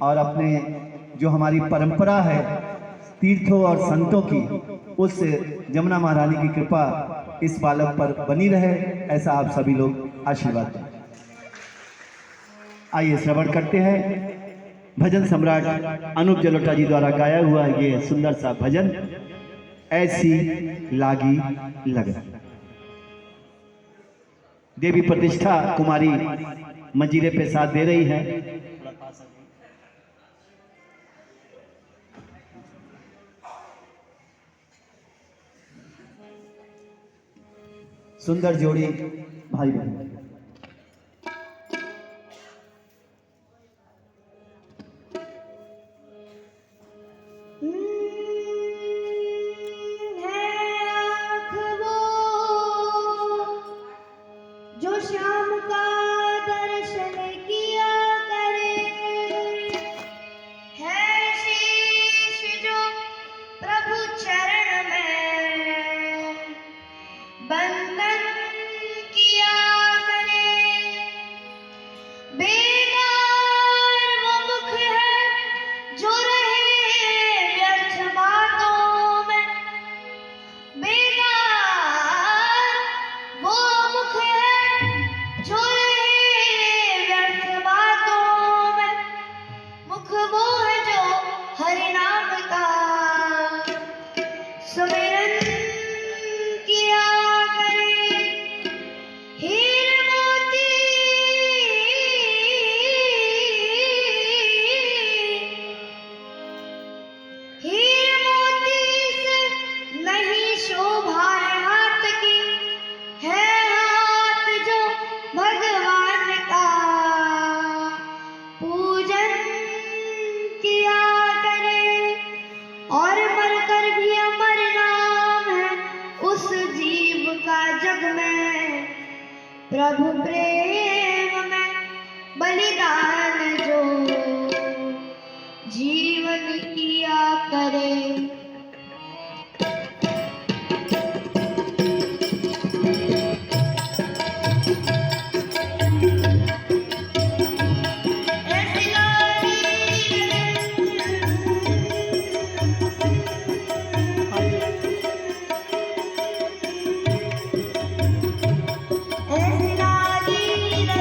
और अपने जो हमारी परंपरा है तीर्थों और संतों की, उस जमुना महारानी की कृपा इस बालक पर बनी रहे, ऐसा आप सभी लोग आशीर्वाद दें। आइए श्रवण करते हैं भजन सम्राट अनूप जलोटा जी द्वारा गाया हुआ ये सुंदर सा भजन, ऐसी लागी लगन। देवी प्रतिष्ठा कुमारी मंजीरे पे साथ दे रही है। सुंदर जोड़ी भाई बहन। जो शाम का दर्शन किया करे, है शीश जो प्रभु चरण में बंधन किया करे। बेकार वो मुख है जो रहे व्यर्थ बातों में, बेकार वो मुख है जो रहे व्यर्थ बातों में। मुख वो है जो हरि नाम का सुमिरन किया करे। हीर मोती हीर मोती से नहीं शोभा है हाथ की, है हाथ जो भगवान का पूजन किया करे। और मरकर भी अमर नाम है उस जीव का जग में, प्रभु प्रेम में बलिदान जो जीवन किया करे। ऐसी लागी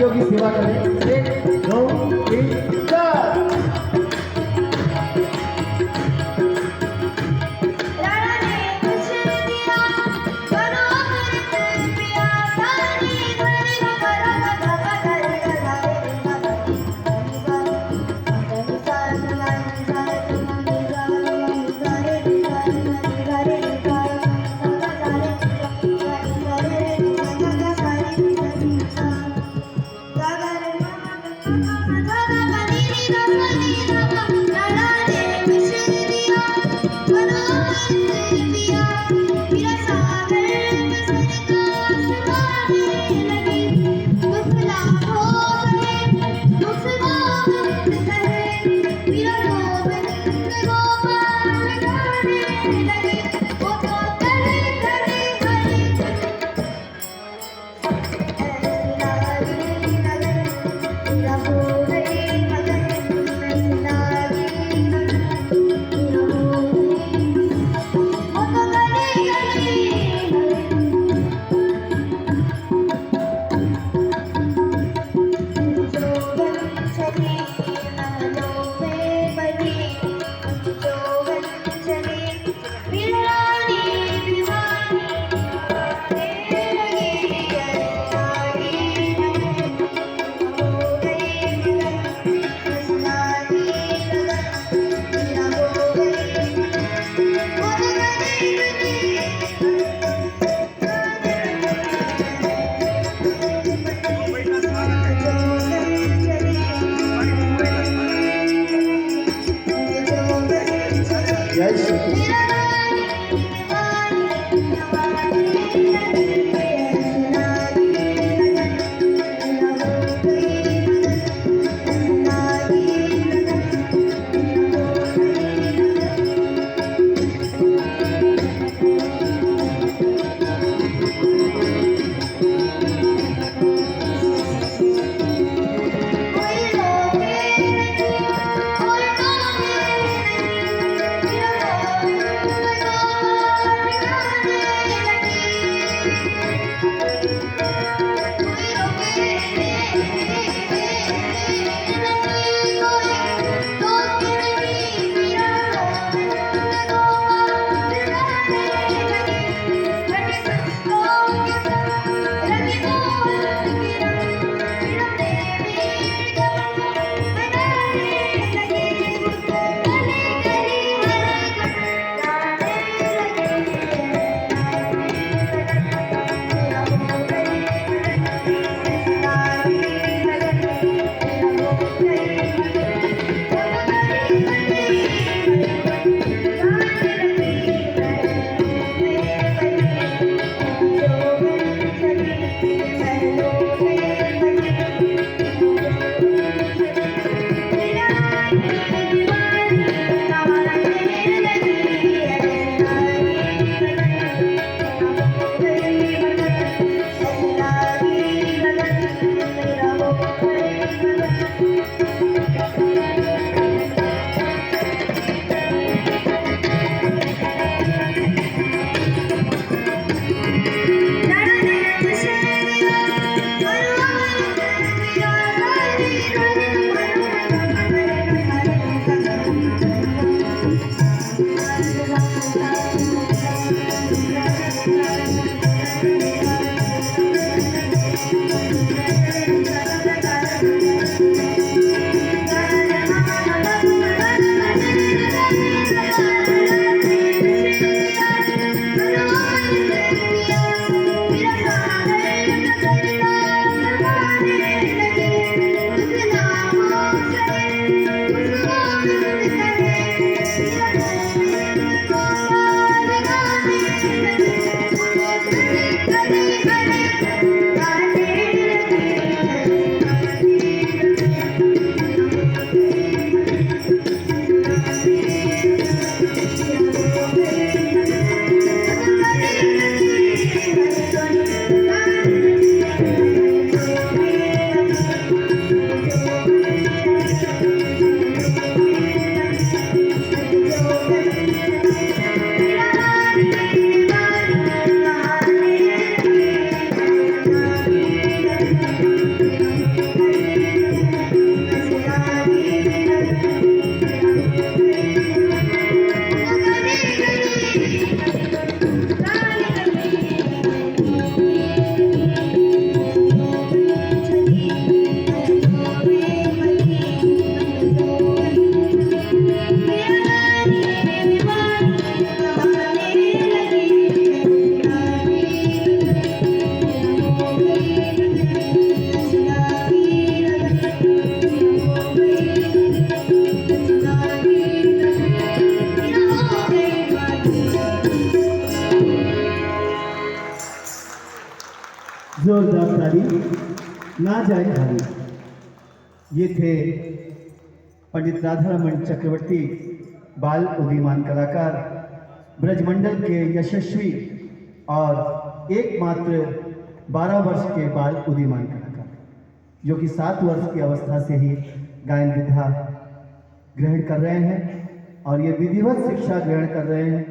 सखियों की सेवा करें। 1 2 3 4। राणा ने वचन दिया करो अमृत पिया सानी धनी गगरा गगा गरे गरे जोरदार ताली ना जाए भारी। ये थे पंडित राधारमण चक्रवर्ती, बाल उदीयमान कलाकार, ब्रजमंडल के यशस्वी और एकमात्र 12 वर्ष के बाल उदीयमान कलाकार, जो कि 7 वर्ष की अवस्था से ही गायन विद्या ग्रहण कर रहे हैं और ये विधिवत शिक्षा ग्रहण कर रहे हैं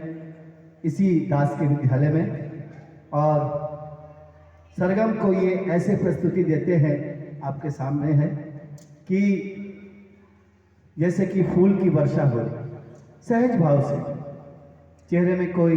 इसी दास के विद्यालय में। और सरगम को ये ऐसे प्रस्तुति देते हैं, आपके सामने है कि जैसे कि फूल की वर्षा हो, सहज भाव से, चेहरे में कोई